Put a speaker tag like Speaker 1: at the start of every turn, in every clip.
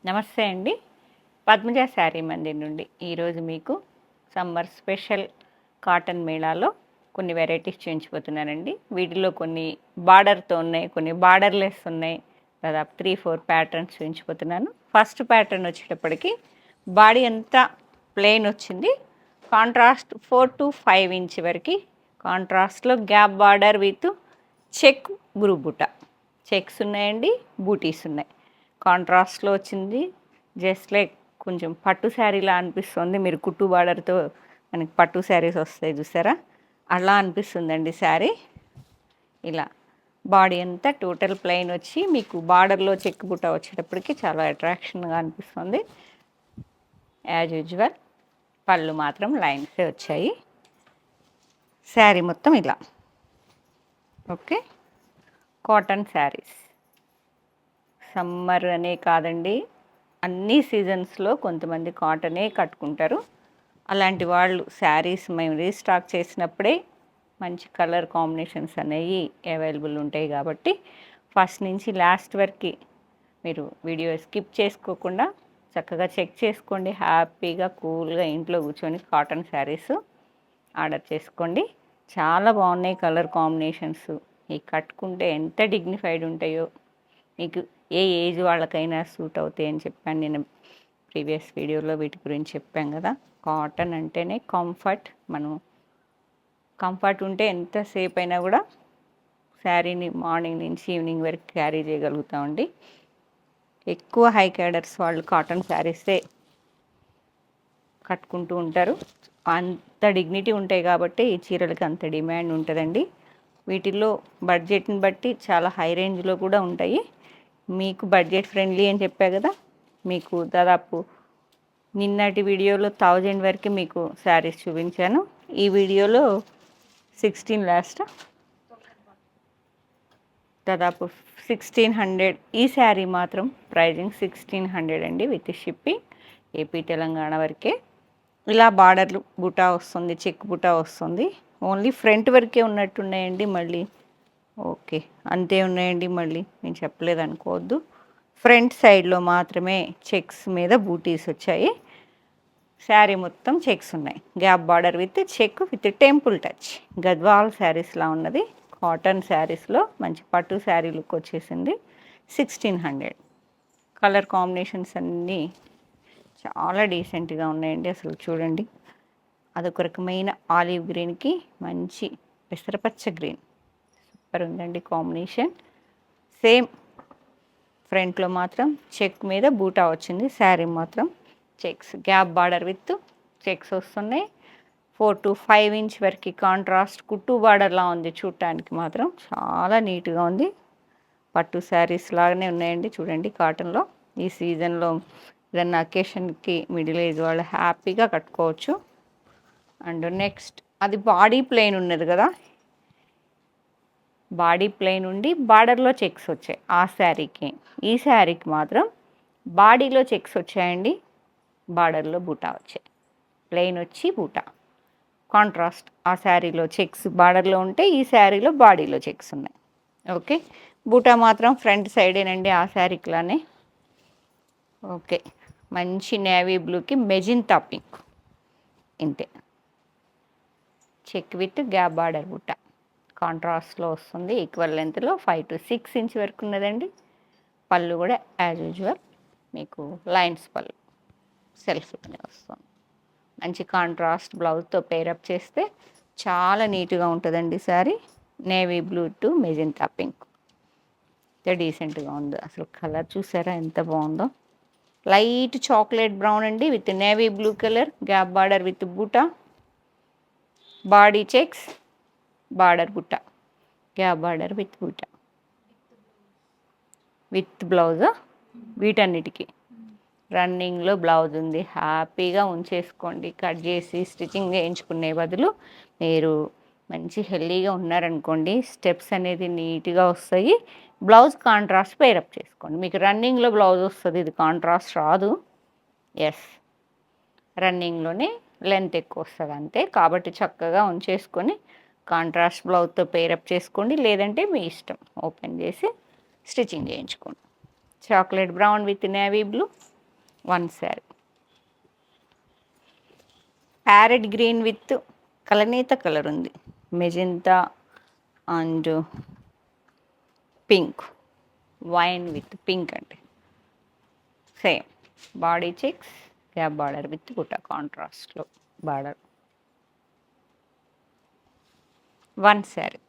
Speaker 1: నమస్తే అండి. పద్మజ శారీ మందిర్ నుండి ఈరోజు మీకు సమ్మర్ స్పెషల్ కాటన్ మేళాలో కొన్ని వెరైటీస్ చూపించబోతున్నానండి. వీటిలో కొన్ని బార్డర్తో ఉన్నాయి, కొన్ని బార్డర్లెస్ ఉన్నాయి. దాదాపు 3-4 ప్యాటర్న్స్ చూపించబోతున్నాను. ఫస్ట్ ప్యాటర్న్ వచ్చేటప్పటికి బాడీ అంతా ప్లెయిన్ వచ్చింది. కాంట్రాస్ట్ 4 to 5 ఇంచ్ వరకు కాంట్రాస్ట్లో gap border with check group బుట్ట. చెక్స్ ఉన్నాయండి, బూటీస్ ఉన్నాయి. కాంట్రాస్ట్లో వచ్చింది. జస్ట్ లైక్ కొంచెం పట్టు శారీలా అనిపిస్తుంది. మీరు కుట్టు బార్డర్తో మనకి పట్టు శారీస్ వస్తాయి చూసారా, అలా అనిపిస్తుందండి శారీ. ఇలా బాడీ అంతా టోటల్ ప్లెయిన్ వచ్చి మీకు బార్డర్లో చెక్ బుట్ట వచ్చేటప్పటికి చాలా అట్రాక్షన్గా అనిపిస్తుంది. యాజ్ యూజువల్ పళ్ళు మాత్రం లైన్సే వచ్చాయి. శారీ మొత్తం ఇలా. ఓకే, కాటన్ శారీస్ సమ్మర్ అనే కాదండి, అన్ని సీజన్స్లో కొంతమంది కాటనే కట్టుకుంటారు. అలాంటి వాళ్ళు శారీస్ మేము రీస్టాక్ చేసినప్పుడే మంచి కలర్ కాంబినేషన్స్ అనేవి అవైలబుల్ ఉంటాయి. కాబట్టి ఫస్ట్ నుంచి లాస్ట్ వరకు మీరు వీడియో స్కిప్ చేసుకోకుండా చక్కగా చెక్ చేసుకోండి. హ్యాపీగా కూల్గా ఇంట్లో కూర్చొని కాటన్ శారీస్ ఆర్డర్ చేసుకోండి. చాలా బాగున్నాయి కలర్ కాంబినేషన్స్. ఈ కట్టుకుంటే ఎంత డిగ్నిఫైడ్ ఉంటాయో, మీకు ఏ ఏజ్ వాళ్ళకైనా సూట్ అవుతాయి అని చెప్పాను నేను ప్రీవియస్ వీడియోలో. వీటి గురించి చెప్పాను కదా. కాటన్ అంటేనే కంఫర్ట్. మనం కంఫర్ట్ ఉంటే ఎంతసేపు అయినా కూడా శారీని మార్నింగ్ నుంచి ఈవినింగ్ వరకు క్యారీ చేయగలుగుతామండి. ఎక్కువ హై క్యాడర్స్ వాళ్ళు కాటన్ శారీసే కట్టుకుంటూ ఉంటారు. అంత డిగ్నిటీ ఉంటాయి కాబట్టి ఈ చీరలకి అంత డిమాండ్ ఉంటుందండి. వీటిల్లో బడ్జెట్ని బట్టి చాలా హై రేంజ్లో కూడా ఉంటాయి. మీకు బడ్జెట్ ఫ్రెండ్లీ అని చెప్పా కదా, మీకు దాదాపు నిన్నటి వీడియోలో 1000 వరకు మీకు శారీస్ చూపించాను. ఈ వీడియోలో 16 లాస్ట్ దాదాపు 1600. ఈ శారీ మాత్రం ప్రైజింగ్ 1600 అండి, విత్ షిప్పింగ్ ఏపీ తెలంగాణ వరకే. ఇలా బార్డర్లు బుటా వస్తుంది, చెక్ బుటా వస్తుంది. ఓన్లీ ఫ్రంట్ వరకే ఉన్నట్టున్నాయండి. మళ్ళీ ఓకే అంతే ఉన్నాయండి, మళ్ళీ నేను చెప్పలేదు అనుకోవద్దు. ఫ్రంట్ సైడ్లో మాత్రమే చెక్స్ మీద బూటీస్ వచ్చాయి. శారీ మొత్తం చెక్స్ ఉన్నాయి. Gap border with check with temple touch. Gadwal శారీస్లా ఉన్నది. కాటన్ శారీస్లో మంచి పట్టు శారీ లుక్ వచ్చేసింది. 1600. కలర్ కాంబినేషన్స్ అన్నీ చాలా డీసెంట్గా ఉన్నాయండి. అసలు చూడండి, అదొక రకమైన ఆలివ్ గ్రీన్కి మంచి పెసరపచ్చ గ్రీన్. సూపర్ ఉందండి కాంబినేషన్. సేమ్ ఫ్రంట్లో మాత్రం చెక్ మీద బూటా వచ్చింది. శారీ మాత్రం checks, gap border with checks వస్తున్నాయి. 4 to 5 ఇంచ్ వరకు కాంట్రాస్ట్ కుట్టు బార్డర్లా ఉంది. చూడటానికి మాత్రం చాలా నీట్గా ఉంది. పట్టు శారీస్ లాగానే ఉన్నాయండి. చూడండి కాటన్లో ఈ సీజన్లో ఏదన్నా అకేషన్కి మిడిల్ ఏజ్ వాళ్ళు హ్యాపీగా కట్టుకోవచ్చు. అండ్ నెక్స్ట్ అది బాడీ ప్లెయిన్ ఉన్నది కదా, బాడీ ప్లెయిన్ ఉండి బార్డర్లో చెక్స్ వచ్చాయి ఆ శారీకి. ఈ శారీకి మాత్రం బాడీలో చెక్స్ వచ్చాయండి, బార్డర్లో బూటా వచ్చాయి. ప్లెయిన్ వచ్చి బూటా కాంట్రాస్ట్. ఆ శారీలో చెక్స్ బార్డర్లో ఉంటే ఈ శారీలో బాడీలో చెక్స్ ఉన్నాయి. ఓకే, బూటా మాత్రం ఫ్రంట్ సైడేనండి ఆ శారీకిలానే. ఓకే, మంచి నేవీ బ్లూకి మెజింతా పింక్, ఇంతే. చెక్ విత్ గ్యాప్ బార్డర్ బుట్ట కాంట్రాస్ట్లో వస్తుంది. ఈక్వల్ లెంత్లో 5 to 6 ఇంచ్ వరకు ఉన్నదండి. పళ్ళు కూడా యాజ్ యూజువల్ మీకు లైన్స్ పళ్ళు సెల్ఫ్లోనే వస్తుంది. మంచి కాంట్రాస్ట్ బ్లౌజ్తో పేరప్ చేస్తే చాలా నీట్గా ఉంటుందండి sari. Navy blue to magenta pink, ఎంత డీసెంట్గా ఉందో. అసలు కలర్ చూసారా ఎంత బాగుందో. లైట్ చాక్లెట్ బ్రౌన్ అండి with navy blue colour. Gap border with బూటా, బాడీ చెక్స్, బార్డర్ బుట్ట, గ్యాప్ బార్డర్ విత్ బుట్ట విత్ బ్లౌజ్. వీటన్నిటికీ రన్నింగ్లో బ్లౌజ్ ఉంది. హ్యాపీగా ఉంచేసుకోండి. కట్ చేసి స్టిచ్చింగ్ చేయించుకునే బదులు మీరు మంచి హెల్దీగా ఉన్నారనుకోండి, స్టెప్స్ అనేది నీట్గా వస్తాయి. బ్లౌజ్ కాంట్రాస్ట్ పేరప్ చేసుకోండి. మీకు రన్నింగ్లో బ్లౌజ్ వస్తుంది, ఇది కాంట్రాస్ట్ రాదు. ఎస్, రన్నింగ్లోనే లెంత్ ఎక్కువ వస్తుంది అంతే. కాబట్టి చక్కగా ఉంచేసుకొని కాంట్రాస్ట్ బ్లౌజ్తో పేరప్ చేసుకోండి. లేదంటే మీ ఇష్టం, ఓపెన్ చేసి స్టిచ్చింగ్ చేయించుకోండి. Chocolate brown with navy blue, one sari. Parrot green with కలనేత కలర్ ఉంది, magenta and pink, wine with pink అంటే same. Body checks, gap border with బుట్ట కాంట్రాస్ట్లో బార్డర్. వన్ శారీ.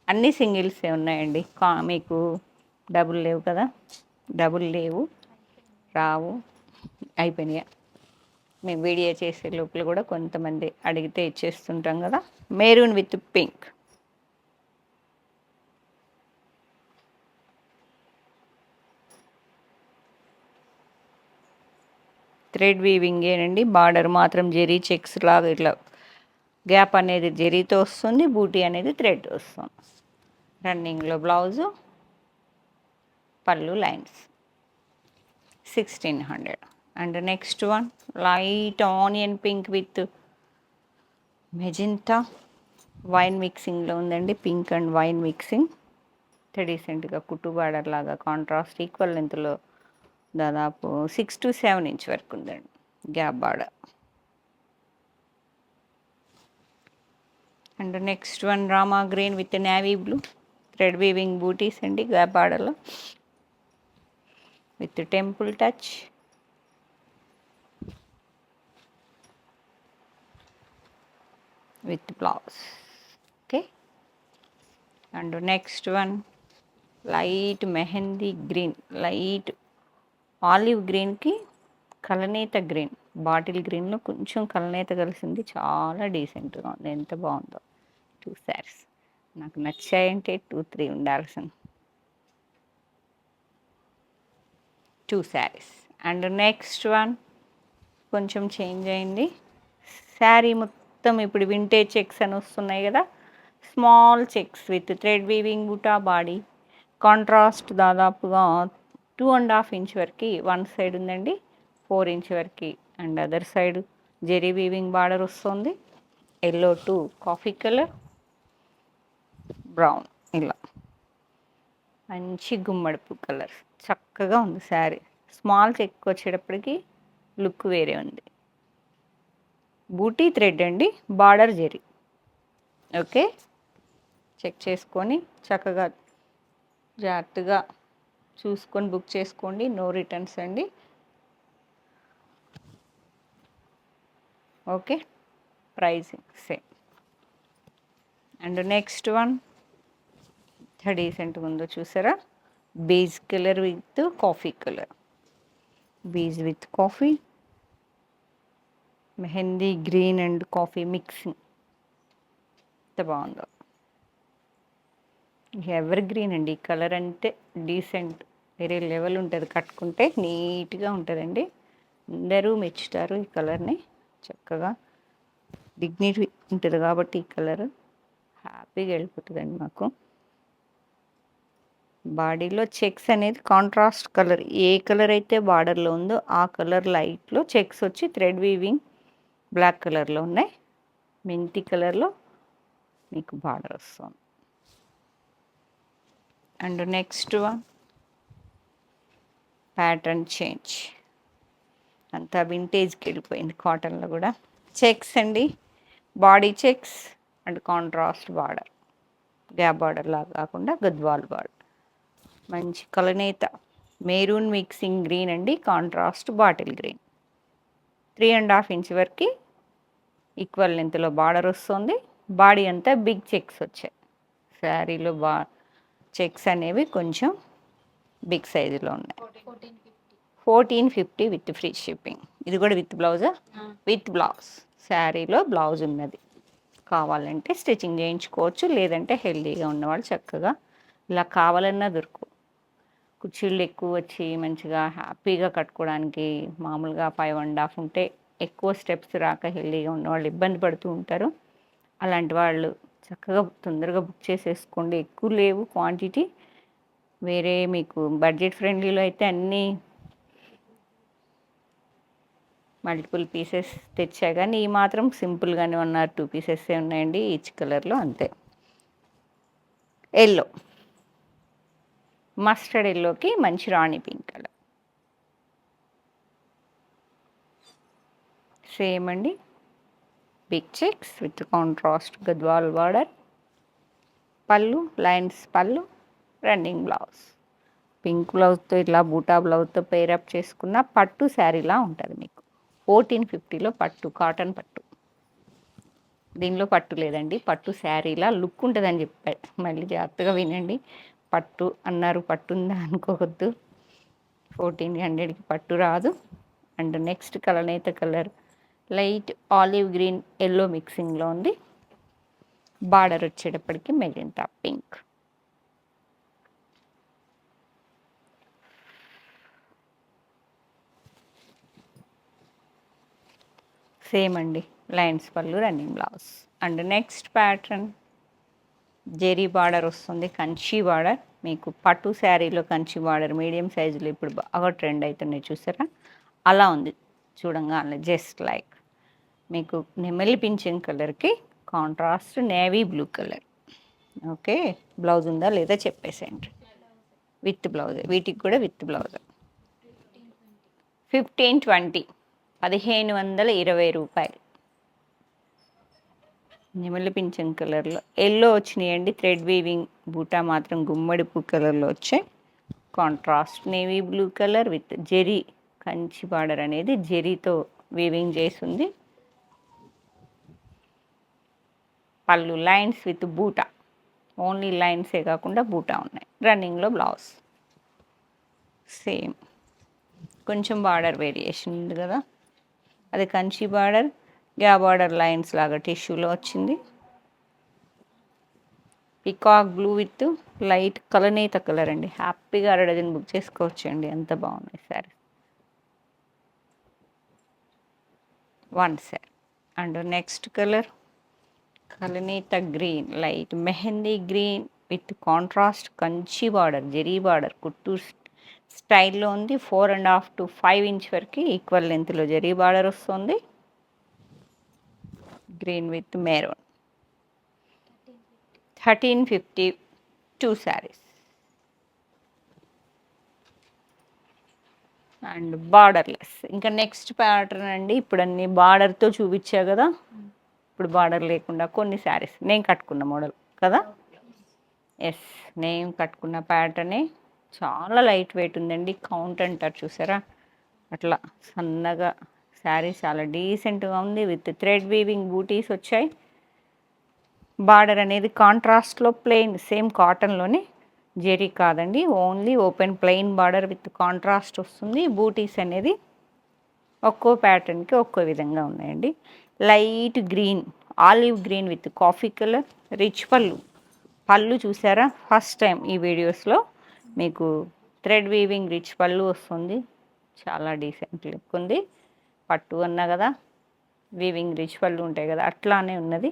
Speaker 1: అన్ని సింగిల్సే ఉన్నాయండి, మీకు డబుల్ లేవు కదా, డబుల్ లేవు, రావు, అయిపోయినాయి. మేము వీడియో చేసే లోపల కూడా కొంతమంది అడిగితే ఇచ్చేస్తుంటాం కదా. Maroon with pink. థ్రెడ్ వీవింగేనండి, బార్డర్ మాత్రం జెరీ చెక్స్ లాగా ఇట్లా గ్యాప్ అనేది జెరీతో వస్తుంది, బూటీ అనేది థ్రెడ్ వస్తుంది. రన్నింగ్లో బ్లౌజు, పళ్ళు lines. 1600. And next one light onion pink with magenta wine మిక్సింగ్లో ఉందండి, పింక్ అండ్ వైన్ మిక్సింగ్. డీసెంట్గా కుట్టు బార్డర్ లాగా కాంట్రాస్ట్ ఈక్వల్ లెంత్లో దాదాపు 6 to 7 ఇంచ్ వరకు ఉందండి gap border. And next one Rama green with navy blue, thread weaving బూటీస్ అండి గ్యాప్ బార్డర్లో with temple touch. With blouse. Okay. And next one light mehndi green, light olive గ్రీన్కి కలనేత గ్రీన్, బాటిల్ గ్రీన్లో కొంచెం కలనేత కలిసింది, చాలా డీసెంట్గా ఉంది, ఎంత బాగుందో. 2 శారీస్ నాకు నచ్చాయంటే 2-3 ఉండాల్సింది. 2 శారీస్. అండ్ నెక్స్ట్ వన్ కొంచెం చేంజ్ అయింది, శారీ మొత్తం ఇప్పుడు వింటేజ్ చెక్స్ అని వస్తున్నాయి కదా, small checks with thread weaving బుటా బాడీ కాంట్రాస్ట్. దాదాపుగా 2.5 ఇంచ్ వరకు వన్ సైడ్ ఉందండి, 4 ఇంచ్ వరకు and other side zari weaving border వస్తుంది. Yellow to coffee colour, brown, ఇలా మంచి గుమ్మడిపు కలర్, చక్కగా ఉంది శారీ. స్మాల్ చెక్ వచ్చేటప్పటికి లుక్ వేరే ఉంది. బూటీ థ్రెడ్ అండి, బార్డర్ జెరీ. ఓకే, చెక్ చేసుకొని చక్కగా జాగ్రత్తగా చూసుకొని బుక్ చేసుకోండి, నో రిటర్న్స్ అండి. Okay, pricing same. And next one డీసెంట్గా ఉందో చూసారా, beige colour with coffee colour, beige with coffee, mehndi green and coffee mixing, ఎంత బాగుందో. ఎవర్ గ్రీన్ అండి, ఈ కలర్ అంటే డీసెంట్, వేరే లెవెల్ ఉంటుంది, కట్టుకుంటే నీట్గా ఉంటుందండి, అందరూ మెచ్చుతారు ఈ కలర్ని. చక్కగా డిగ్నిటీ ఉంటుంది కాబట్టి ఈ కలర్ హ్యాపీగా వెళ్ళిపోతుందండి మాకు. బాడీలో చెక్స్ అనేది కాంట్రాస్ట్ కలర్, ఏ కలర్ అయితే బార్డర్లో ఉందో ఆ కలర్ లైట్లో చెక్స్ వచ్చి థ్రెడ్ వీవింగ్ బ్లాక్ కలర్లో ఉన్నాయి, మెంతి కలర్లో మీకు బార్డర్ వస్తుంది. And next one pattern change, అంతా వింటేజ్కి వెళ్ళిపోయింది, కాటన్లో కూడా చెక్స్ అండి, body checks and contrast border, gap border లాగా కాకుండా గద్వాల్ బార్డర్, మంచి కలనేత మెరూన్ మిక్సింగ్ గ్రీన్ అండి, కాంట్రాస్ట్ బాటిల్ గ్రీన్. 3.5 ఇంచ్ వరకు ఈక్వల్ లెంత్లో బార్డర్ వస్తుంది, బాడీ అంతా బిగ్ చెక్స్ వచ్చాయి. శారీలో చెక్స్ అనేవి కొంచెం బిగ్ సైజులో ఉన్నాయి. 1450 విత్ ఫ్రీ షిప్పింగ్. ఇది కూడా విత్ బ్లౌజా? With blouse. శారీలో బ్లౌజ్ ఉన్నది, కావాలంటే స్టిచ్చింగ్ చేయించుకోవచ్చు, లేదంటే హెల్దీగా ఉన్నవాళ్ళు చక్కగా ఇలా కావాలన్నా దొరుకు. కుర్చీళ్ళు ఎక్కువ వచ్చి మంచిగా హ్యాపీగా కట్టుకోవడానికి మామూలుగా 5.5 ఉంటే ఎక్కువ స్టెప్స్ రాక హెల్దీగా ఉన్నవాళ్ళు ఇబ్బంది పడుతూ ఉంటారు. అలాంటి వాళ్ళు చక్కగా తొందరగా బుక్ చేసేసుకోండి, ఎక్కువ లేవు క్వాంటిటీ. వేరే మీకు బడ్జెట్ ఫ్రెండ్లీలో అయితే అన్నీ మల్టిపుల్ పీసెస్ తెచ్చా, కానీ ఈ మాత్రం సింపుల్గానే 1 or 2 పీసెస్ ఉన్నాయండి ఈచ్ కలర్లో, అంతే. ఎల్లో, మస్టర్డ్ ఎల్లోకి మంచి రాణి పింక్ కలర్, సేమ్ అండి, big checks with contrast Gadwal border, పళ్ళు లైన్స్ పళ్ళు, రన్నింగ్ బ్లౌజ్. పింక్ బ్లౌజ్తో ఇట్లా బూటా బ్లౌజ్తో పేరప్ చేసుకున్న పట్టు శారీలా ఉంటుంది మీకు. 1450లో పట్టు, కాటన్ పట్టు. దీనిలో పట్టు లేదండి, పట్టు శారీలా లుక్ ఉంటుందని చెప్పారు. మళ్ళీ జాగ్రత్తగా వినండి, పట్టు అన్నారు, పట్టు ఉందా అనుకోవద్దు. 1400కి పట్టు రాదు. అండ్ నెక్స్ట్ కలర్ నేత colour light olive green yellow మిక్సింగ్లో ఉంది. బార్డర్ వచ్చేటప్పటికి మెజెంటా పింక్. సేమ్ అండి, లైన్స్ పళ్ళు, running blouse. And next pattern zari border వస్తుంది, కంచి బార్డర్. మీకు పట్టు శారీలో కంచి బార్డర్ మీడియం సైజులో ఇప్పుడు బాగా ట్రెండ్ అవుతున్నాయి చూసారా, అలా ఉంది చూడంగానే. జస్ట్ లైక్ మీకు నెమలి పింఛన్ కలర్కి contrast navy blue colour. Okay, blouse ఉందా లేదా చెప్పేసేయండి. విత్ బ్లౌజ్, వీటికి కూడా విత్ బ్లౌజ్. 1520, 1520 రూపాయలు. నెమలి పింఛన్ కలర్లో ఎల్లో వచ్చినాయండి, థ్రెడ్ వీవింగ్ బూటా మాత్రం గుమ్మడి పూ కలర్లో వచ్చాయి. Contrast navy blue colour with zari Kanchi border అనేది జెరీతో వీవింగ్ చేసింది. పళ్ళు లైన్స్ విత్ బూటా, ఓన్లీ లైన్సే కాకుండా బూటా ఉన్నాయి. రన్నింగ్లో బ్లౌజ్ సేమ్, కొంచెం బార్డర్ వేరియేషన్ ఉంది కదా, అది కంచి బార్డర్, గ్యా బార్డర్ లైన్స్ లాగా టిష్యూలో వచ్చింది. పికాక్ బ్లూ విత్ లైట్ కలనేత కలర్ అండి. హ్యాపీగా అరడజన్ బుక్ చేసుకోవచ్చండి, ఎంత బాగున్నాయి sari. One sari. And next colour కలనేత green, light mehndi green with contrast Kanchi border, zari border కుట్టు స్టైల్లో ఉంది. 4.5 to 5 ఇంచ్ వరకు ఈక్వల్ లెంత్లో జెరీ బార్డర్ వస్తుంది. Green with maroon. 1350 2 saris. And borderless. ఇంకా నెక్స్ట్ ప్యాటర్న్ అండి, ఇప్పుడు అన్ని బార్డర్తో చూపించా కదా, ఇప్పుడు బార్డర్ లేకుండా కొన్ని శారీస్ నేను కట్టుకున్న మోడల్ కదా. ఎస్, నేను కట్టుకున్న ప్యాటర్నే చాలా లైట్ వెయిట్ ఉందండి. కౌంట్ అంటారు చూసారా, అట్లా సన్నగా శారీ చాలా డీసెంట్గా ఉంది. విత్ థ్రెడ్ వీవింగ్ బూటీస్ వచ్చాయి. బార్డర్ అనేది కాంట్రాస్ట్లో ప్లెయిన్, సేమ్ కాటన్లోనే, జెరీ కాదండి, only open plain border with contrast వస్తుంది. బూటీస్ అనేది ఒక్కో ప్యాటర్న్కి ఒక్కో విధంగా ఉన్నాయండి. Light green, olive green with coffee colour, rich పళ్ళు. పళ్ళు చూసారా, ఫస్ట్ టైం ఈ వీడియోస్లో మీకు థ్రెడ్ వీవింగ్ రిచ్ పళ్ళు వస్తుంది. చాలా డీసెంట్ లుక్ ఉంది. పట్టు అన్నా కదా, వీవింగ్ రిచ్ పళ్ళు ఉంటాయి కదా, అట్లానే ఉన్నది.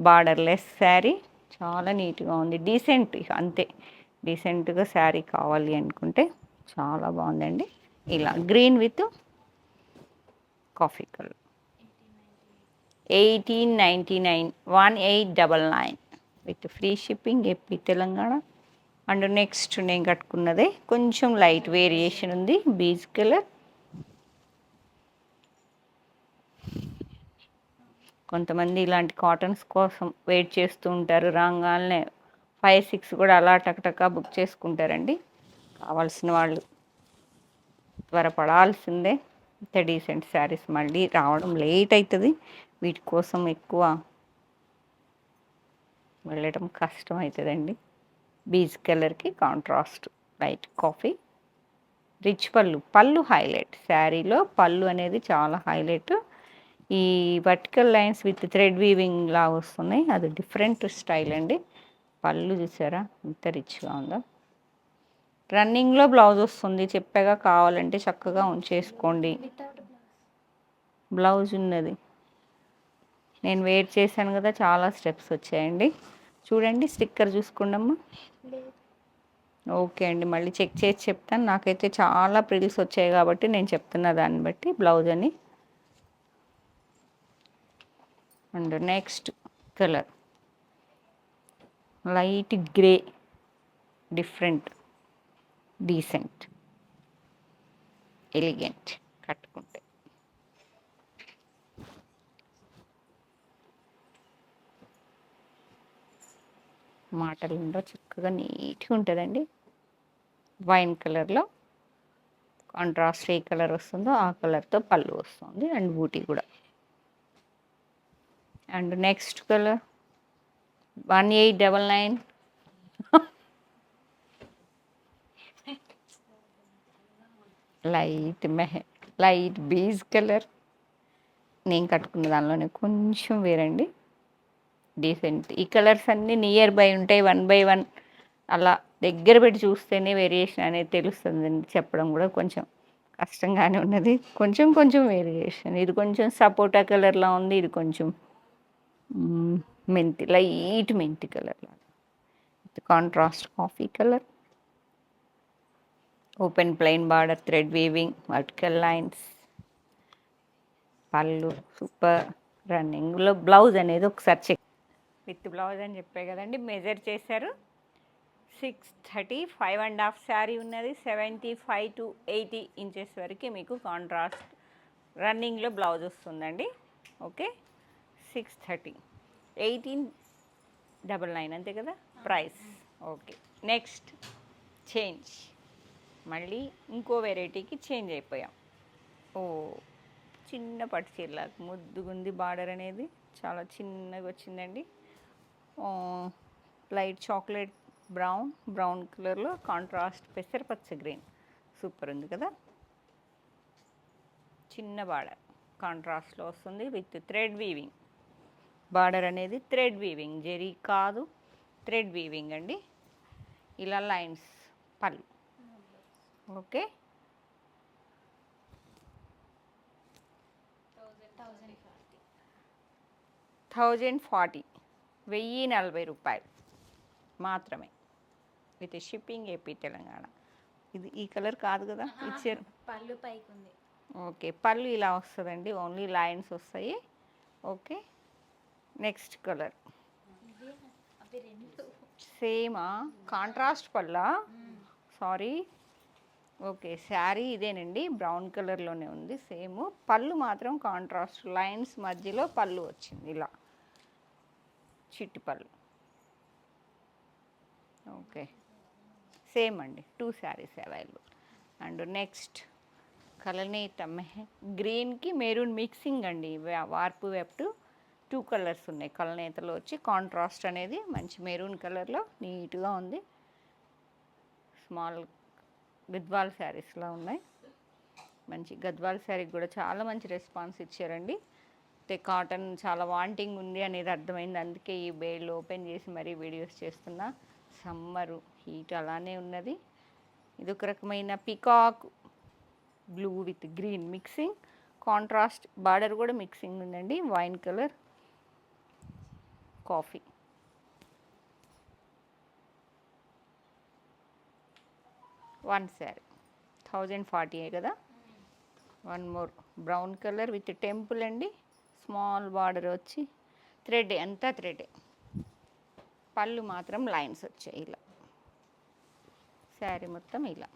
Speaker 1: బార్డర్లెస్ శారీ, చాలా నీట్గా ఉంది. డీసెంట్, అంతే, డీసెంట్గా శారీ కావాలి అనుకుంటే చాలా బాగుందండి. ఇలా green with coffee colour. 1899, 1899 with free shipping, AP Telangana. And next నేను కట్టుకున్నదే కొంచెం లైట్ వేరియేషన్ ఉంది, బీజ్ కలర్. కొంతమంది ఇలాంటి కాటన్స్ కోసం వెయిట్ చేస్తూ ఉంటారు, రాగానే 5-6 కూడా అలా టక్టకా బుక్ చేసుకుంటారండి. కావాల్సిన వాళ్ళు త్వరపడాల్సిందే. ఇంత డీసెంట్ శారీస్ మళ్ళీ రావడం లేట్ అవుతుంది, వీటి కోసం ఎక్కువ వెళ్ళటం కష్టం అవుతుందండి. బీజ్ కలర్కి కాంట్రాస్ట్ లైట్ కాఫీ, రిచ్ పళ్ళు. పళ్ళు హైలైట్, శారీలో పళ్ళు అనేది చాలా హైలైట్. ఈ vertical lines with thread weaving లా వస్తున్నాయి, అది డిఫరెంట్ స్టైల్ అండి. పళ్ళు చూసారా ఎంత రిచ్గా ఉందో. రన్నింగ్లో బ్లౌజ్ వస్తుంది, చెప్పాగా, కావాలంటే చక్కగా ఉంచేసుకోండి. బ్లౌజ్ ఉన్నది, నేను వెయిట్ చేశాను కదా, చాలా స్టెప్స్ వచ్చాయండి. చూడండి, స్టిక్కర్ చూసుకోండమ్మా. ఓకే అండి, మళ్ళీ చెక్ చేసి చెప్తాను. నాకైతే చాలా ప్రిల్స్ వచ్చాయి కాబట్టి నేను చెప్తున్నా దాన్ని బట్టి బ్లౌజ్ అని. And next colour light grey, different, decent, elegant కట్టుకుంటే. మాటలు ఉండవు, చక్కగా నీట్గా ఉంటుందండి. వైన్ కలర్లో కాంట్రాస్ట్ ఏ కలర్ వస్తుందో ఆ కలర్తో పళ్ళు వస్తుంది అండ్ బూటీ కూడా. And next colour 1899. Light beige colour. నేను కట్టుకున్న దానిలోనే కొంచెం వేరండి, డీసెంట్. ఈ కలర్స్ అన్నీ నియర్ బై ఉంటాయి, 1 by 1 అలా దగ్గర పెట్టి చూస్తేనే వేరియేషన్ అనేది తెలుస్తుంది. చెప్పడం కూడా కొంచెం కష్టంగానే ఉన్నది, కొంచెం కొంచెం వేరియేషన్. ఇది కొంచెం సపోటా కలర్లా ఉంది, ఇది కొంచెం మెంతి, లైట్ మెంతి కలర్ లాగా. Contrast coffee colour. Open plain border, thread weaving, vertical lines, పళ్ళు సూపర్. రన్నింగ్లో బ్లౌజ్ అనేది ఒకసారి చెక్ విత్ బ్లౌజ్ అని చెప్పే కదండి, మెజర్ చేశారు. 630, 5.5 శారీ ఉన్నది. 75 to 80 ఇంచెస్ వరకు మీకు కాంట్రాస్ట్ రన్నింగ్లో బ్లౌజ్ వస్తుందండి. ఓకే, 630, 1899 అంతే కదా ప్రైస్. Okay, next change. మళ్ళీ ఇంకో వెరైటీకి చేంజ్ అయిపోయాం. ఓ చిన్న పట్టు చీరలాగా ముద్దుగుంది, బార్డర్ అనేది చాలా చిన్నగా వచ్చిందండి. లైట్ చాక్లెట్ బ్రౌన్ కలర్లో కాంట్రాస్ట్ పెసరపచ్చ గ్రీన్, సూపర్ ఉంది కదా. చిన్న బార్డర్ కాంట్రాస్ట్లో వస్తుంది విత్ థ్రెడ్ వీవింగ్. బార్డర్ అనేది థ్రెడ్ వీవింగ్, జెరీ కాదు, థ్రెడ్ వీవింగ్ అండి. ఇలా లైన్స్ పళ్ళు. ఓకే, 1040, 1040 రూపాయలు మాత్రమే విత్ షిప్పింగ్ ఏపీ తెలంగాణ. ఇది ఈ కలర్ కాదు కదా ఇచ్చారు,
Speaker 2: పళ్ళు పైకి ఉంది.
Speaker 1: ఓకే, పళ్ళు ఇలా వస్తుందండి, ఓన్లీ లైన్స్ వస్తాయి. ఓకే, నెక్స్ట్ కలర్ సేమా, కాంట్రాస్ట్ పళ్ళా, సారీ. ఓకే, శారీ ఇదేనండి, బ్రౌన్ కలర్లోనే ఉంది సేమ్. పళ్ళు మాత్రం కాంట్రాస్ట్ లైన్స్ మధ్యలో పళ్ళు వచ్చింది ఇలా చిట్టి పళ్ళు. ఓకే, సేమ్ అండి, 2 శారీస్ అవైలబుల్. అండ్ నెక్స్ట్ కలనేత గ్రీన్కి మెరూన్ మిక్సింగ్ అండి, వార్పు వెప్టు 2 కలర్స్ ఉన్నాయి. కలనేతలో వచ్చి కాంట్రాస్ట్ అనేది మంచి మెరూన్ కలర్లో నీట్గా ఉంది. స్మాల్ గద్వాల్ శారీస్లో ఉన్నాయి. మంచి గద్వాల్ శారీకి కూడా చాలా మంచి రెస్పాన్స్ ఇచ్చారండి. అయితే కాటన్ చాలా వాంటింగ్ ఉంది అనేది అర్థమైంది, అందుకే ఈ బేళ్ళు ఓపెన్ చేసి మరీ వీడియోస్ చేస్తున్నా. సమ్మరు హీట్ అలానే ఉన్నది. ఇది ఒక రకమైన peacock blue with green mixing, contrast border కూడా మిక్సింగ్ ఉందండి. Wine colour, coffee. One sari 1040 కదా. One more brown colour with temple అండి, స్మాల్ బార్డర్ వచ్చి థ్రెడ్, అంతా థ్రెడే. పళ్ళు మాత్రం లైన్స్ వచ్చాయి ఇలా. శారీ మొత్తం ఇలా.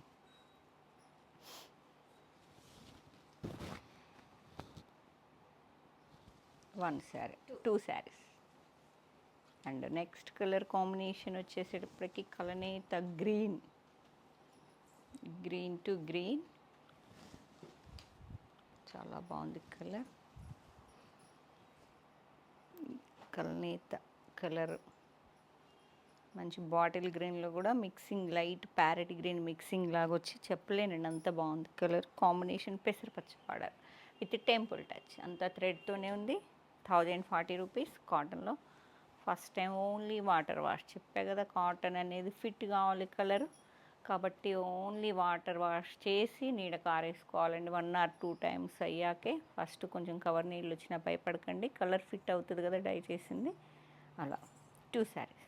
Speaker 1: One sari, 2 saris. And next colour combination వచ్చేసేటప్పటికి కలనేత గ్రీన్ టు గ్రీన్, చాలా బాగుంది కలర్. కలనేత కలర్ మంచి బాటిల్ గ్రీన్లో కూడా mixing, light parrot green mixing లాగా వచ్చి చెప్పలేనండి, అంత బాగుంది కలర్ కాంబినేషన్. పెసరపచ్చ బార్డర్ విత్ టెంపుల్ టచ్, అంతా థ్రెడ్తోనే ఉంది. 1040 రూపీస్ కాటన్లో. First time only water wash, చెప్పా కదా కాటన్ అనేది ఫిట్ కావాలి కలర్, కాబట్టి ఓన్లీ వాటర్ వాష్ చేసి నీడ కారేసుకోవాలండి. 1 or 2 times అయ్యాకే. ఫస్ట్ కొంచెం కవర్ నీళ్ళు వచ్చినా భయపడకండి, కలర్ ఫిట్ అవుతుంది కదా డై చేసింది. అలా 2 శారీస్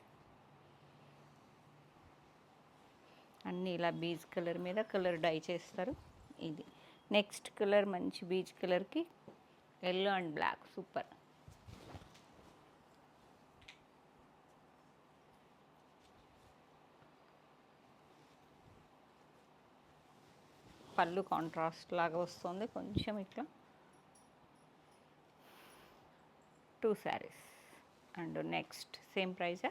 Speaker 1: అన్నీ ఇలా బీజ్ కలర్ మీద కలర్ డై చేస్తారు. ఇది నెక్స్ట్ కలర్ మంచి బీజ్ కలర్కి ఎల్లో అండ్ బ్లాక్, సూపర్. పళ్ళు కాంట్రాస్ట్ లాగా వస్తుంది కొంచెం ఇట్లా. 2 శారీస్. అండ్ నెక్స్ట్ సేమ్ ప్రైజా?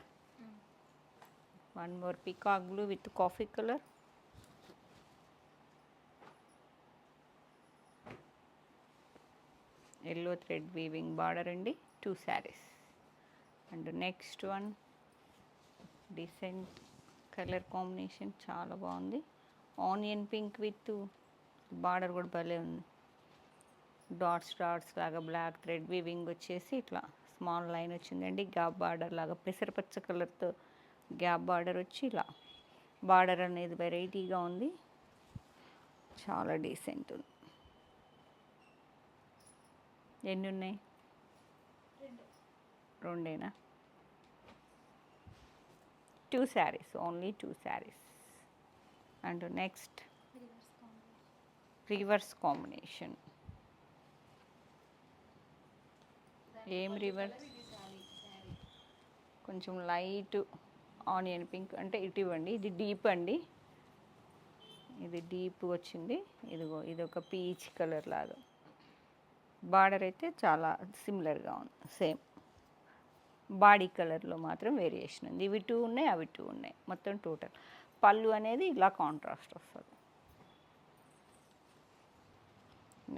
Speaker 1: One more peacock blue with coffee colour. Yellow thread weaving border అండి, 2 saris. And next one decent colour combination, చాలా బాగుంది. ఆనియన్ పింక్ విత్ బార్డర్ కూడా భలే ఉంది. డాట్స్ డాట్స్ లాగా బ్లాక్ థ్రెడ్ వీవింగ్ వచ్చేసి ఇట్లా స్మాల్ లైన్ వచ్చిందండి. గ్యాప్ బార్డర్ లాగా పెసరపచ్చ కలర్తో గ్యాప్ బార్డర్ వచ్చి ఇలా బార్డర్ అనేది వెరైటీగా ఉంది, చాలా డీసెంట్ ఉంది. ఎన్ని ఉన్నాయి? రెండేనా? 2 saris, only 2 saris. And next reverse combination. ఏం రివర్స్? కొంచెం లైట్ ఆనియన్ పింక్ అంటే ఇటు ఇవ్వండి. ఇది డీప్ అండి, ఇది డీప్ వచ్చింది. ఇదిగో ఇది ఒక పీచ్ కలర్ లాగా. బార్డర్ అయితే చాలా సిమిలర్గా ఉంది, సేమ్. బాడీ కలర్లో మాత్రం వేరియేషన్ ఉంది. ఇవి 2 ఉన్నాయి, అవి 2 ఉన్నాయి, మొత్తం టోటల్. పళ్ళు అనేది ఇలా కాంట్రాస్ట్ వస్తుంది.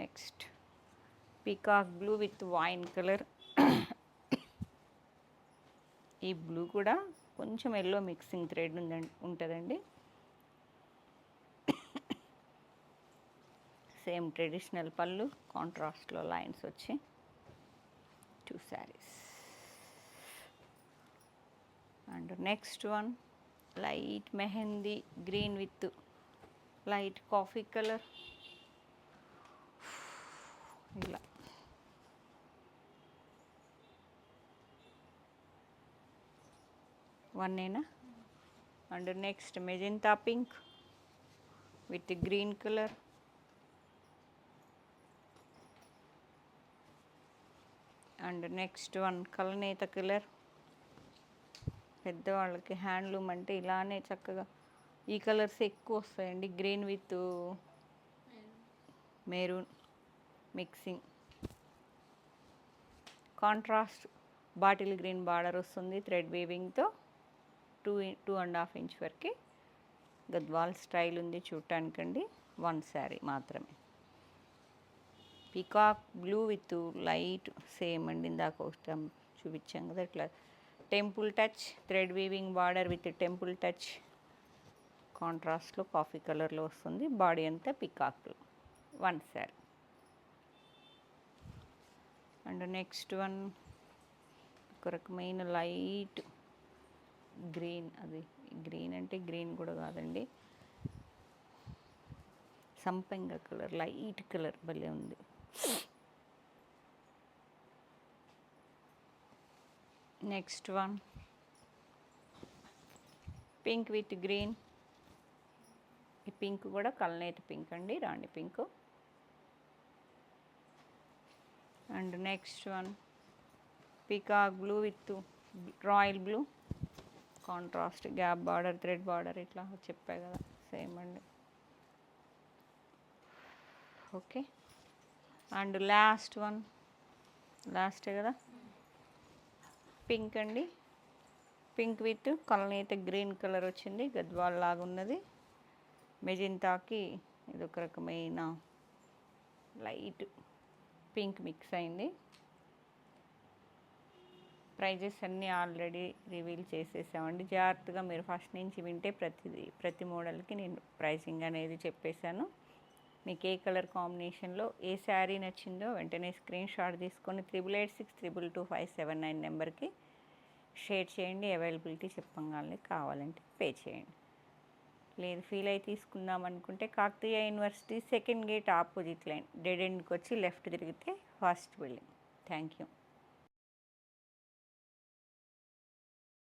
Speaker 1: Next peacock blue with wine colour. ఈ బ్లూ కూడా కొంచెం ఎల్లో మిక్సింగ్ థ్రెడ్ ఉంటుందండి. సేమ్ ట్రెడిషనల్ పళ్ళు, కాంట్రాస్ట్లో లైన్స్ వచ్చి 2 saris. And next one light mehndi green with light coffee colour, ఇలా. వన్నేనా? And next magenta pink with green colour. And next one కలనేత కలర్. పెద్దవాళ్ళకి హ్యాండ్లూమ్ అంటే ఇలానే చక్కగా ఈ కలర్స్ ఎక్కువ వస్తాయండి. Green with maroon mixing, contrast bottle green border వస్తుంది థ్రెడ్ వీవింగ్తో. 2.5 ఇంచ్ వరకు గద్వాల్ స్టైల్ ఉంది చూడటానికండి. 1 శారీ మాత్రమే. Peacock blue with light same అండి, ఇందాక ఒకటి చూపించాం కదా, ఇట్లా temple touch thread weaving border with temple touch కాంట్రాస్ట్లో కాఫీ కలర్లో వస్తుంది. బాడీ అంతా peacock, 1 sari. And next one ఒక రకమైన లైట్ గ్రీన్, అది గ్రీన్ అంటే గ్రీన్ కూడా కాదండి, సంపెంగ కలర్, లైట్ కలర్ భలే ఉంది. Next one pink with green. ఈ పింక్ కూడా కల్నేత పింక్ అండి, రాణి pink. And next one peacock blue with royal blue, contrast gap border thread border ఇట్లా చెప్పా కదా, సేమ్ అండి. ఓకే. అండ్ లాస్ట్ వన్, లాస్టే కదా, పింక్ అండి. పింక్ విత్ కలనేత గ్రీన్ కలర్ వచ్చింది, గద్వాల్ లాగా ఉన్నది. మెజెంటాకి ఇది ఒక రకమైన లైట్ పింక్ మిక్స్ అయింది. ప్రైజెస్ అన్నీ ఆల్రెడీ రివీల్ చేసేసామండి. జాగ్రత్తగా మీరు ఫస్ట్ నుంచి వింటే ప్రతి మోడల్కి నేను ప్రైసింగ్ అనేది చెప్పేశాను. మీకు ఏ కలర్ కాంబినేషన్లో ఏ శారీ నచ్చిందో వెంటనే స్క్రీన్ షాట్ తీసుకొని 8863222579 నెంబర్కి షేర్ చేయండి. అవైలబిలిటీ చెప్పగానే కావాలంటే పే చేయండి. లేదు ఫీల్ అయి తీసుకుందాం అనుకుంటే Kakatiya university second gate opposite line dead ఎండ్కి వచ్చి లెఫ్ట్ తిరిగితే ఫస్ట్ బిల్డింగ్. Thank you.